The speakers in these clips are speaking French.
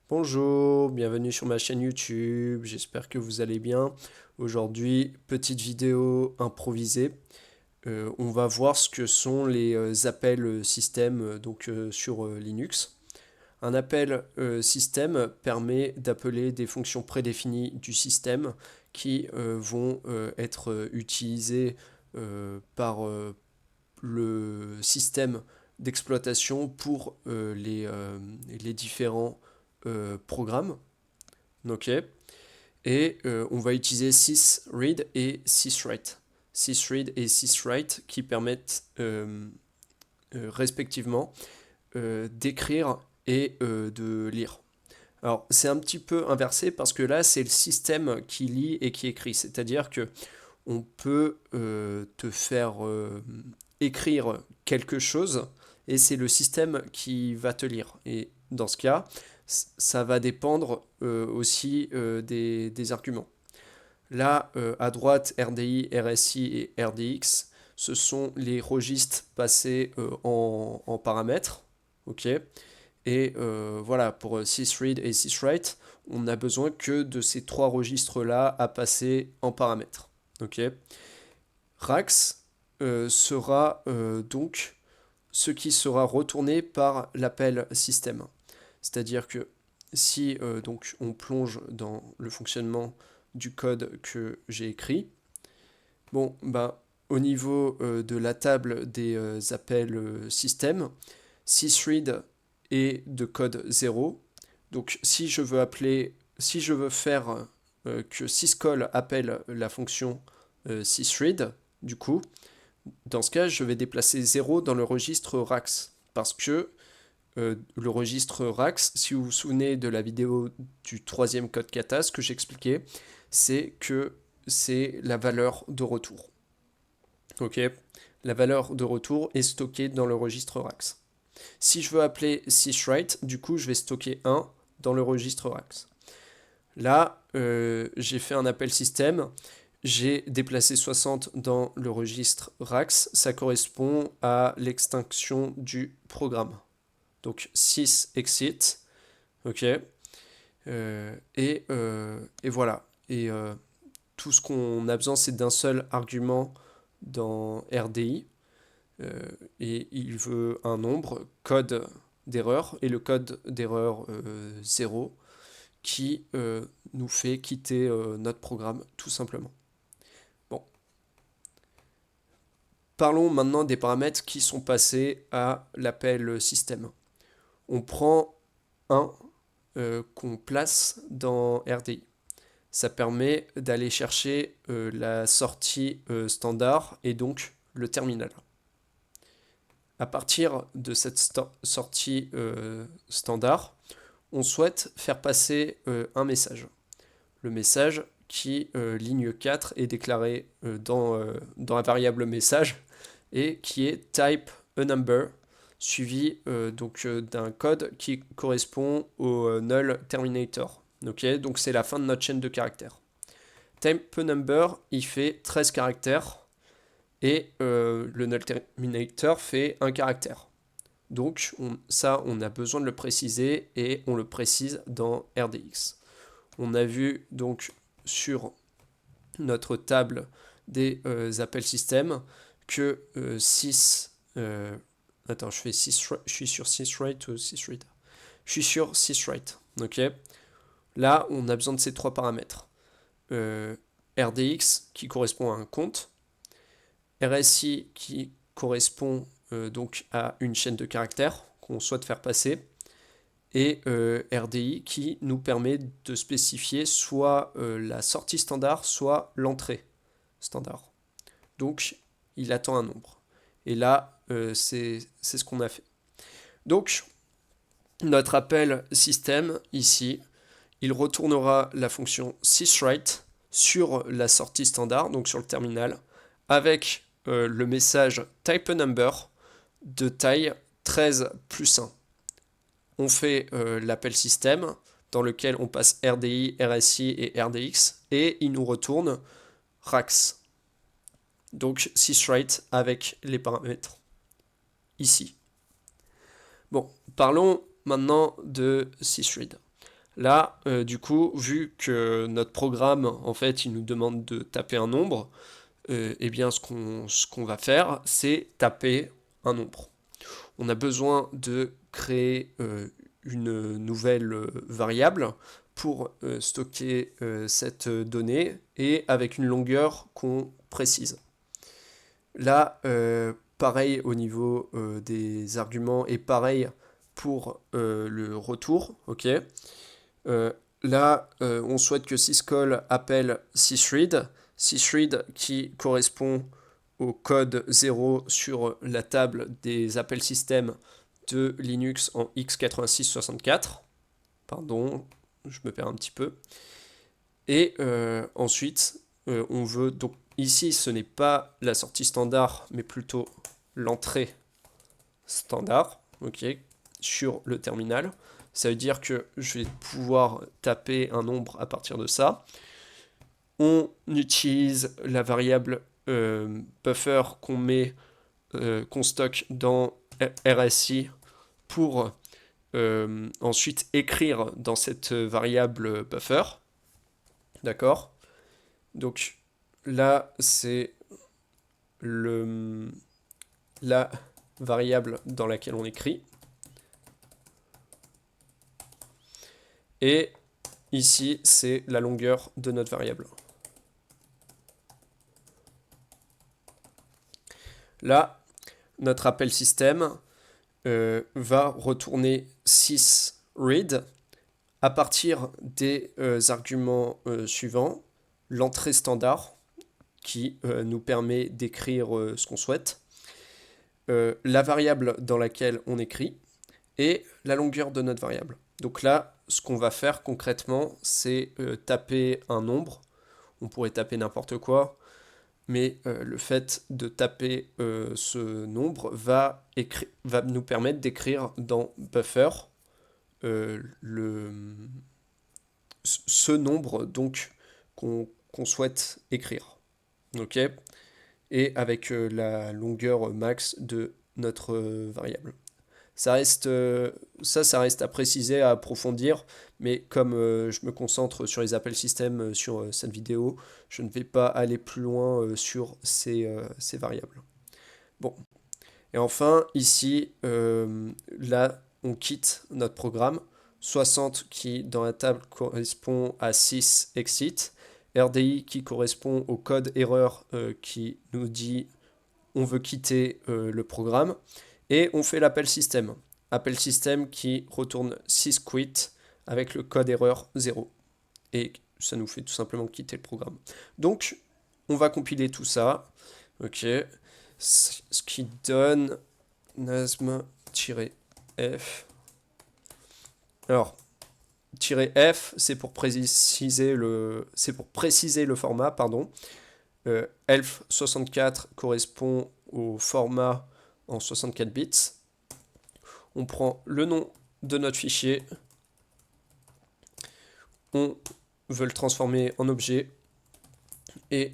Bonjour, bienvenue sur ma chaîne YouTube, j'espère que vous allez bien. Aujourd'hui, petite vidéo improvisée. On va voir ce que sont les appels système sur Linux. Un appel système permet d'appeler des fonctions prédéfinies du système qui vont être utilisées par le système d'exploitation pour les différents programmes. Ok. Et on va utiliser sysread et syswrite. Sysread et syswrite qui permettent respectivement d'écrire et de lire. Alors c'est un petit peu inversé parce que là c'est le système qui lit et qui écrit, c'est-à-dire que on peut te faire écrire quelque chose et c'est le système qui va te lire. Et dans ce cas, ça va dépendre aussi des arguments. Là, à droite, RDI, RSI et RDX, ce sont les registres passés en paramètres. Ok. Et voilà, pour sysread et syswrite, on n'a besoin que de ces trois registres-là à passer en paramètres. Ok. Rax sera donc ce qui sera retourné par l'appel système. C'est-à-dire que si donc on plonge dans le fonctionnement du code que j'ai écrit, bon, bah, au niveau de la table des appels système, sysread est de code 0. Donc si je veux faire que syscall appelle la fonction sysread, du coup, dans ce cas, je vais déplacer 0 dans le registre Rax. Parce que le registre Rax, si vous vous souvenez de la vidéo du troisième code kata, ce que j'expliquais, c'est que c'est la valeur de retour. Ok. La valeur de retour est stockée dans le registre Rax. Si je veux appeler syswrite, du coup, je vais stocker 1 dans le registre Rax. Là, j'ai fait un appel système. J'ai déplacé 60 dans le registre Rax. Ça correspond à l'extinction du programme. Donc 6 exit. Ok. Et voilà. Et tout ce qu'on a besoin, c'est d'un seul argument dans RDI. Et il veut un nombre, code d'erreur, et le code d'erreur 0 qui nous fait quitter notre programme tout simplement. Bon. Parlons maintenant des paramètres qui sont passés à l'appel système. On prend un qu'on place dans RDI. Ça permet d'aller chercher la sortie standard et donc le terminal. À partir de cette sortie standard, on souhaite faire passer un message. Le message qui, ligne 4, est déclaré dans la variable message et qui est type a number, suivi d'un code qui correspond au null terminator. Okay, donc c'est la fin de notre chaîne de caractères. Type a number, il fait 13 caractères et le null terminator fait un caractère. Donc on a besoin de le préciser et on le précise dans RDX. On a vu donc sur notre table des appels système que 6... attends, je suis sur syswrite ou sysread. Je suis sur syswrite. Ok. Là, on a besoin de ces trois paramètres. RDX qui correspond à un compte. RSI qui correspond donc à une chaîne de caractères qu'on souhaite faire passer. Et RDI qui nous permet de spécifier soit la sortie standard, soit l'entrée standard. Donc, il attend un nombre. Et là, c'est ce qu'on a fait. Donc, notre appel système, ici, il retournera la fonction syswrite sur la sortie standard, donc sur le terminal, avec le message type a number de taille 13 plus 1. On fait l'appel système dans lequel on passe RDI, RSI et RDX et il nous retourne Rax. Donc syswrite avec les paramètres ici. Bon, parlons maintenant de sysread. Là, du coup, vu que notre programme, en fait, il nous demande de taper un nombre, eh bien, ce qu'on va faire, c'est taper un nombre. On a besoin de créer une nouvelle variable pour stocker cette donnée et avec une longueur qu'on précise. Là, pareil au niveau des arguments et pareil pour le retour, ok. Là, on souhaite que syscall appelle sysread, sysread qui correspond au code 0 sur la table des appels système de Linux en x86-64. Pardon, je me perds un petit peu. Et ensuite, on veut, donc ici, ce n'est pas la sortie standard, mais plutôt l'entrée standard, ok, sur le terminal. Ça veut dire que je vais pouvoir taper un nombre à partir de ça. On utilise la variable buffer qu'on stocke dans RSI pour ensuite écrire dans cette variable buffer. D'accord? Donc là, c'est la variable dans laquelle on écrit. Et ici, c'est la longueur de notre variable. Là, notre appel système va retourner sysread à partir des arguments suivants. L'entrée standard, qui nous permet d'écrire ce qu'on souhaite. La variable dans laquelle on écrit. Et la longueur de notre variable. Donc là, ce qu'on va faire concrètement, c'est taper un nombre. On pourrait taper n'importe quoi, mais le fait de taper ce nombre va nous permettre d'écrire dans buffer ce nombre donc qu'on souhaite écrire. Ok, et avec la longueur max de notre variable. Ça reste à préciser, à approfondir, mais comme je me concentre sur les appels système sur cette vidéo, je ne vais pas aller plus loin sur ces variables. Bon, et enfin, ici, là, on quitte notre programme, 60 qui, dans la table, correspond à 6 exit, RDI qui correspond au code erreur qui nous dit on veut quitter le programme, et on fait l'appel système. Appel système qui retourne sysquit avec le code erreur 0. Et ça nous fait tout simplement quitter le programme. Donc, on va compiler tout ça. Ok. Ce qui donne nasm-f. Alors, -f, c'est pour préciser le format, pardon. ELF64 correspond au format en 64 bits. On prend le nom de notre fichier. On veut le transformer en objet. Et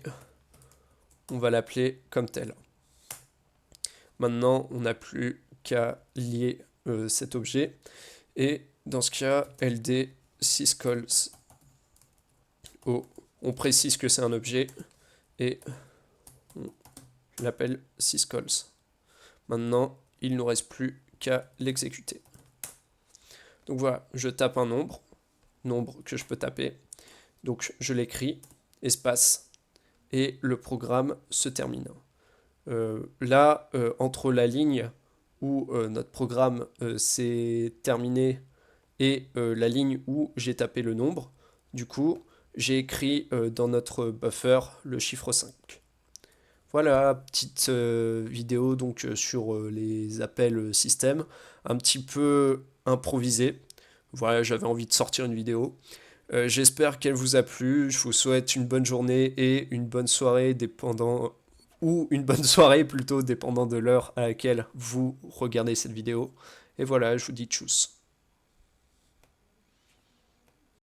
on va l'appeler comme tel. Maintenant, on n'a plus qu'à lier cet objet. Et dans ce cas, ld syscalls. On précise que c'est un objet. Et on l'appelle syscalls. Maintenant, il ne nous reste plus qu'à l'exécuter. Donc voilà, je tape un nombre que je peux taper. Donc je l'écris, espace, et le programme se termine. Là, entre la ligne où notre programme s'est terminé et la ligne où j'ai tapé le nombre, du coup, j'ai écrit dans notre buffer le chiffre 5. Voilà, petite vidéo donc sur les appels système, un petit peu improvisé. Voilà, j'avais envie de sortir une vidéo. J'espère qu'elle vous a plu. Je vous souhaite une bonne journée et une bonne soirée ou une bonne soirée plutôt dépendant de l'heure à laquelle vous regardez cette vidéo. Et voilà, je vous dis tchuss.